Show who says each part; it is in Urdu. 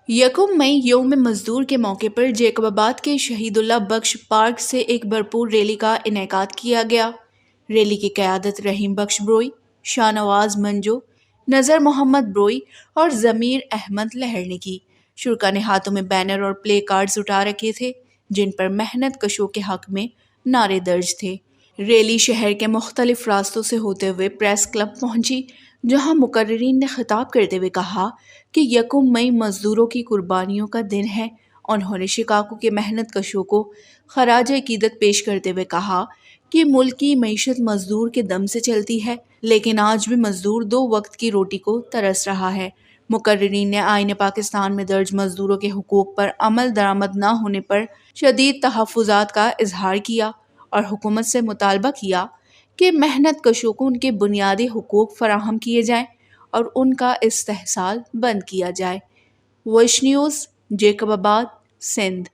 Speaker 1: یکم مئی یوم مزدور کے موقع پر جیکب آباد کے شہید اللہ بخش پارک سے ایک بھرپور ریلی کا انعقاد کیا گیا۔ ریلی کی قیادت رحیم بخش بروئی، شاہ نواز منجو، نذر محمد بروئی اور ضمیر احمد لہر نے کی۔ شرکاء نے ہاتھوں میں بینر اور پلے کارڈز اٹھا رکھے تھے جن پر محنت کشوں کے حق میں نعرے درج تھے۔ ریلی شہر کے مختلف راستوں سے ہوتے ہوئے پریس کلب پہنچی، جہاں مقررین نے خطاب کرتے ہوئے کہا کہ یکم مئی مزدوروں کی قربانیوں کا دن ہے۔ انہوں نے شکاگو کے محنت کشوں کو خراج عقیدت پیش کرتے ہوئے کہا کہ ملک کی معیشت مزدور کے دم سے چلتی ہے، لیکن آج بھی مزدور 2 وقت کی روٹی کو ترس رہا ہے۔ مقررین نے آئین پاکستان میں درج مزدوروں کے حقوق پر عمل درآمد نہ ہونے پر شدید تحفظات کا اظہار کیا اور حکومت سے مطالبہ کیا کہ محنت کشوں کو ان کے بنیادی حقوق فراہم کیے جائیں اور ان کا استحصال بند کیا جائے۔ وش نیوز، جیکب آباد، سندھ۔